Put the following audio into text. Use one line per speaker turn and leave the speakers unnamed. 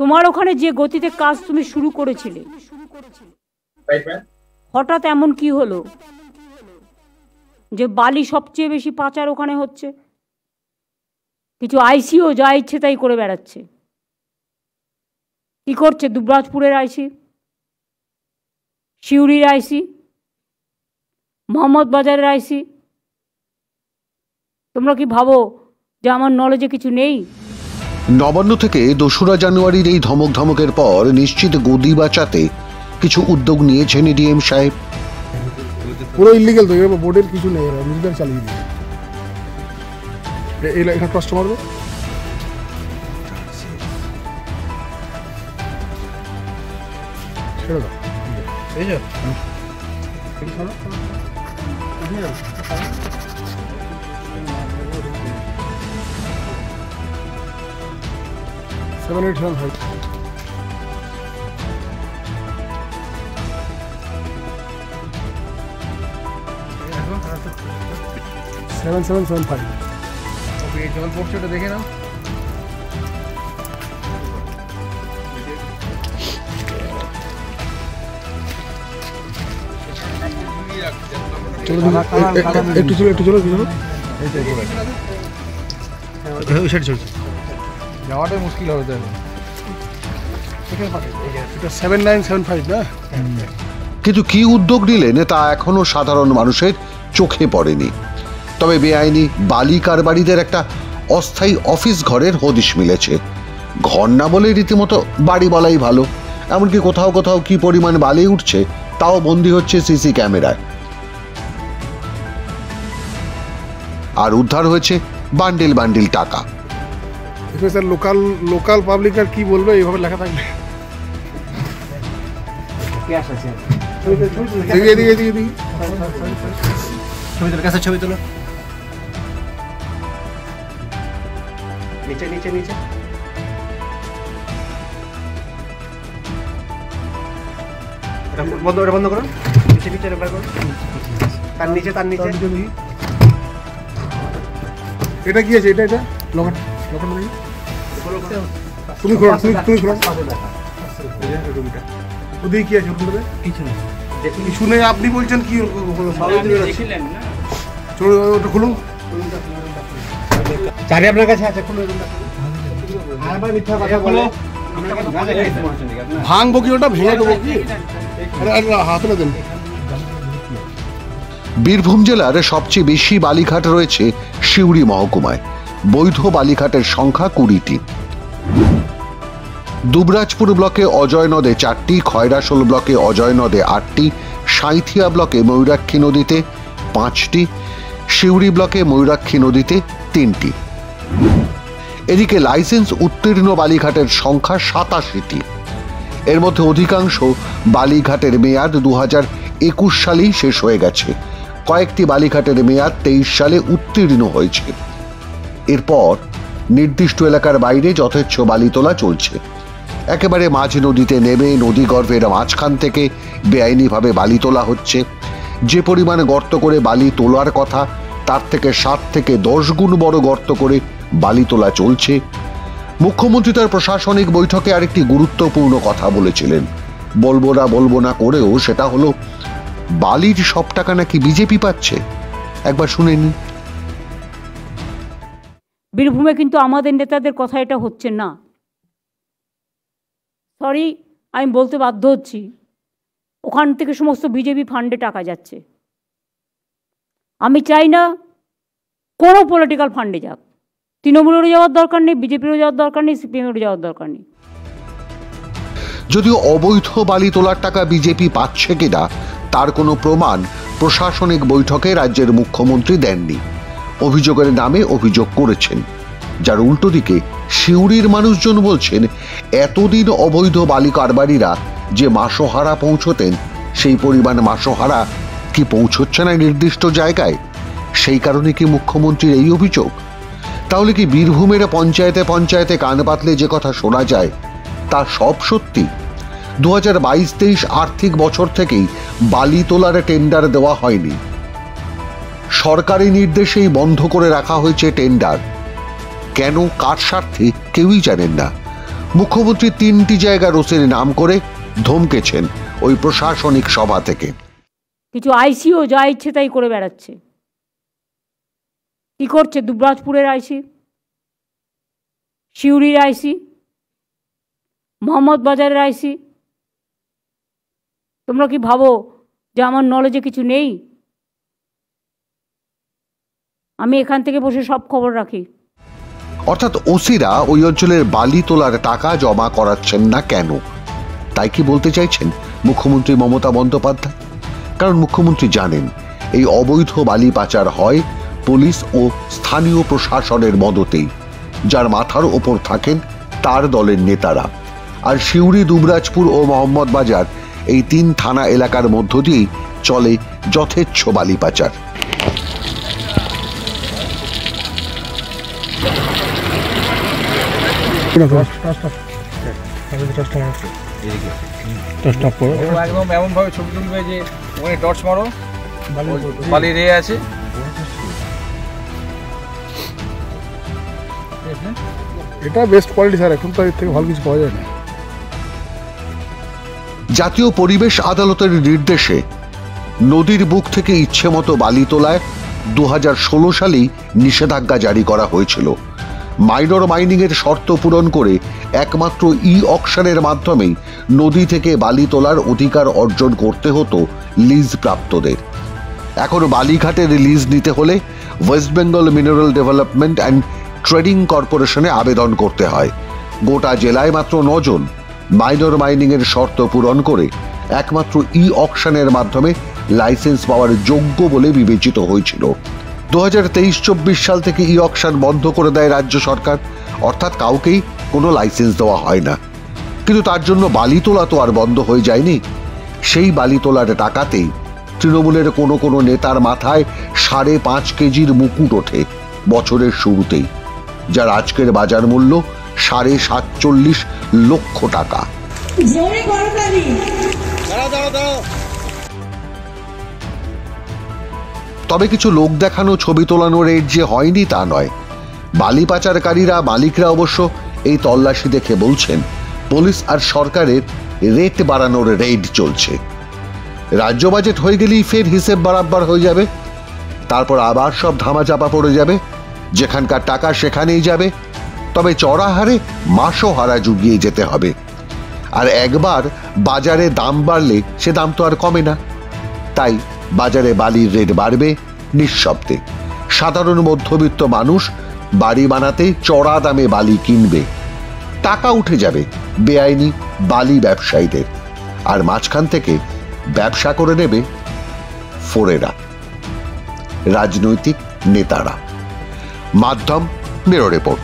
তোমার ওখানে যে গতিতে কাজ তুমি শুরু করেছিলে, হঠাৎ এমন কি হলো যে বালি সবচেয়ে বেশি পাচার ওখানে হচ্ছে? কিছু আইসিও যা ইচ্ছে তাই করে বেড়াচ্ছে। কি করছে দুবরাজপুরের আইসি, সিউড়ির আইসি, মোহাম্মদ বাজারের আইসি? তোমরা কি ভাবো যে আমার নলেজে কিছু নেই?
নবান্ন থেকে ২রা জানুয়ারির এই ধমক ধমকের পর নিশ্চিত গদি বাঁচাতে কিছু উদ্যোগ নিয়েছেন ডিএম সাহেব।
পুরো ইলিগাল তো, বোর্ডের কিছু নেই, নিজেদের চালিয়ে দিয়ে এটা কষ্ট মারবে। ছেড়ে দাও, এই যে 7875 7775। ওকে, জল পড়ছে, ওটা দেখে নাও। চলো একটু চলো, একটু চলো, যাওয়াটাই মুশকিল হবে। তো 7975 না?
কিন্তু কি উদ্যোগ নিলেন তা এখনো সাধারণ মানুষের চোখে পড়েনি। তবে বেআইনি বালি কারবারিদের একটা অস্থায়ী অফিস ঘরের হদিশ মিলেছে। ঘর না বলে রীতিমতো বাড়ি বলাই ভালো। এমনকি কোথাও কোথাও কি পরিমাণ বালি উঠছে তাও বন্দী হচ্ছে সিসি ক্যামেরায়। আর উদ্ধার হয়েছে বান্ডিল বান্ডিল টাকা।
স্যার লোকাল পাবলিক আর কি বলবে এইভাবে লেখা থাকবে? ছবি তোলো, নিচে নিচে নিচে। বন্ধ করো, নিচে নিচে রেফার করো, তার নিচে তার নিচে। এটা কি আছে? এটা লকার নেই। তুমি খোলো, তুমি খোলো। ওদিকে কি আছে? কিছু নেই। আপনি বলছেন কি? চলো ওটা খুলুন। চাবি আপনার কাছে আছে, খুলুন। ভাঙবো কি? ওটা ভেঙে দেবো কি? হাতে দেন।
বীরভূম জেলার সবচেয়ে বেশি বালিঘাট রয়েছে সিউড়ি মহকুমায়। বৈধ বালিঘাটের সংখ্যা 20টি। দুবরাজপুর ব্লকে অজয় নদে 4টি, খয়রাশোল ব্লকে অজয় নদে 8টি, সাঁইথিয়া ব্লকে ময়ূরাক্ষী নদীতে 5টি, সিউড়ি ব্লকে ময়ূরাক্ষী নদীতে 3টি। এদিকে লাইসেন্স উত্তীর্ণ বালিঘাটের সংখ্যা 87টি। এর মধ্যে অধিকাংশ বালিঘাটের মেয়াদ 2021 সালেই শেষ হয়ে গেছে। কয়েকটি বালিঘাটের মেয়াদ 23 সালে উত্তীর্ণ হয়েছে। এরপর নির্দিষ্ট এলাকার বাইরে যথেচ্ছ বালি তোলা চলছে। একেবারে মাঝ নদীতে নেমে নদীগর্ভের মাঝখান থেকে বেআইনিভাবে বালি তোলা হচ্ছে। যে পরিমাণ গর্ত করে বালি তোলার কথা তার থেকে 7 থেকে 10 গুণ বড় গর্ত করে বালি তোলা চলছে। মুখ্যমন্ত্রী তার প্রশাসনিক বৈঠকে আরেকটি গুরুত্বপূর্ণ কথা বলেছিলেন। বলবো না করেও, সেটা হলো বালির সব টাকা নাকি বিজেপি পাচ্ছে। একবার শুনে নিন।
বীরভূমে কিন্তু আমাদের নেতাদের কথা এটা হচ্ছে না। সরি, আমি বলতে বাধ্য হচ্ছি, ওখান থেকে সমস্ত বিজেপি ফান্ডে টাকা যাচ্ছে। আমি চাই না কোনো পলিটিক্যাল ফান্ডে যাক। তৃণমূলেরও যাওয়ার দরকার নেই, বিজেপিরও যাওয়ার দরকার নেই, সিপিএমেরও যাওয়ার দরকার নেই।
যদিও অবৈধ বালি তোলার টাকা বিজেপি পাচ্ছে কিনা তার কোনো প্রমাণ প্রশাসনিক বৈঠকে রাজ্যের মুখ্যমন্ত্রী দেননি। অভিযোগের নামে অভিযোগ করেছেন, যার উল্টো দিকে সিউড়ির মানুষজন বলছেন এতদিন অবৈধ বালি কারবারিরা যে মাসোহারা পৌঁছতেন সেই পরিমাণ মাসোহারা কি পৌঁছচ্ছে না নির্দিষ্ট জায়গায়। সেই কারণে কি মুখ্যমন্ত্রীর এই অভিযোগ? তাহলে কি বীরভূমের পঞ্চায়েতে পঞ্চায়েতে কান পাতলে যে কথা শোনা যায় তা সব সত্যি? 2022-23 আর্থিক বছর থেকেই বালি তোলার টেন্ডার দেওয়া হয়নি। সরকারি নির্দেশেই বন্ধ করে রাখা হয়েছে টেন্ডার। কেন, কার স্বার্থে কেউই জানেন না। মুখ্যমন্ত্রী 3টি জায়গার ওসির নাম করে ধমকেছেন ওই প্রশাসনিক সভা থেকে।
কিছু আইসিও যা ইচ্ছে তাই করে বেড়াচ্ছে। কি করছে? দুবরাজপুরের আইসি, সিউড়ির আইসি, মোহাম্মদ বাজারের আইসি। তোমরা কি ভাবো যে আমার নলেজে কিছু নেই? আমি এখান থেকে বসে সব খবর রাখি।
অর্থাৎ ওসিরা ওই অঞ্চলের বালি তোলার টাকা জমা করাচ্ছেন না কেন, তাই কি বলতে চাইছেন মুখ্যমন্ত্রী মমতা বন্দ্যোপাধ্যায়? কারণ মুখ্যমন্ত্রী জানেন এই অবৈধ বালি পাচার হয় পুলিশ ও স্থানীয় প্রশাসনের মদতেই, যার মাথার ওপর থাকেন তার দলের নেতারা। আর সিউড়ি, দুবরাজপুর ও মোহাম্মদ বাজার এই 3 থানা এলাকার মধ্য দিয়েই চলে যথেচ্ছ বালি পাচার।
একদম এমন ভাবে ছবি তুলবে যে ওখানে টর্চ মারো, বালি রে আছে।
এটা বেস্ট কোয়ালিটি স্যার, এখন তো এর থেকে ভালো কিছু পাওয়া যায় না।
জাতীয় পরিবেশ আদালতের নির্দেশে নদীর বুক থেকে ইচ্ছে মতো বালি তোলায় 2016 সালেই নিষেধাজ্ঞা জারি করা হয়েছিল। মাইনর মাইনিং এর শর্ত পূরণ করে একমাত্র অকশনের মাধ্যমেই নদী থেকে বালি তোলার অধিকার অর্জন করতে হতো লিজ প্রাপ্তদের। এখন বালিঘাটের লিজ নিতে হলে West Bengal mineral development and trading কর্পোরেশনে আবেদন করতে হয়। গোটা জেলায় মাত্র 9 জন মাইনর মাইনিং এর শর্ত পূরণ করে একমাত্র অকশনের মাধ্যমে লাইসেন্স পাওয়ার যোগ্য বলে বিবেচিত হয়েছিল। 2023-24 সাল থেকে অকশন বন্ধ করে দেয় রাজ্য সরকার, অর্থাৎ কাউকেই কোনো লাইসেন্স দেওয়া হয় না। কিন্তু তার জন্য বালি তোলা তো আর বন্ধ হয়ে যায়নি। সেই বালি তোলার টাকাতেই তৃণমূলের কোনো কোনো নেতার মাথায় 5.5 কেজির মুকুট ওঠে বছরের শুরুতেই, যার আজকের বাজার মূল্য 47.5 লক্ষ টাকা। তবে কিছু লোক দেখানো ছবি তোলানো রেট যে হয়নি তা নয়। বালি পাচারকারীরা মালিকরা অবশ্য এই তল্লাশি দেখে বলছেন পুলিশ আর সরকারের রেট বাড়ানোর রেড চলছে। রাজ্য বাজেট হয়ে গেলেই ফের হিসেব বাড়াবার হয়ে যাবে, তারপর আবার সব ধামাচাপা পড়ে যাবে, যেখানকার টাকা সেখানেই যাবে। তবে চড়া হারে মাসও হারা জুগিয়ে যেতে হবে। আর একবার বাজারে দাম বাড়লে সে দাম তো আর কমে না। তাই বাজারে বালির রেট বাড়বে নিঃশব্দে। সাধারণ মধ্যবিত্ত মানুষ বাড়ি বানাতে চড়া দামে বালি কিনবে, টাকা উঠে যাবে বেআইনি বালি ব্যবসায়ীদের, আর মাঝখান থেকে ব্যবসা করে নেবে ফোরেরা, রাজনৈতিক নেতারা। মাধ্যম, ব্যুরো রিপোর্ট।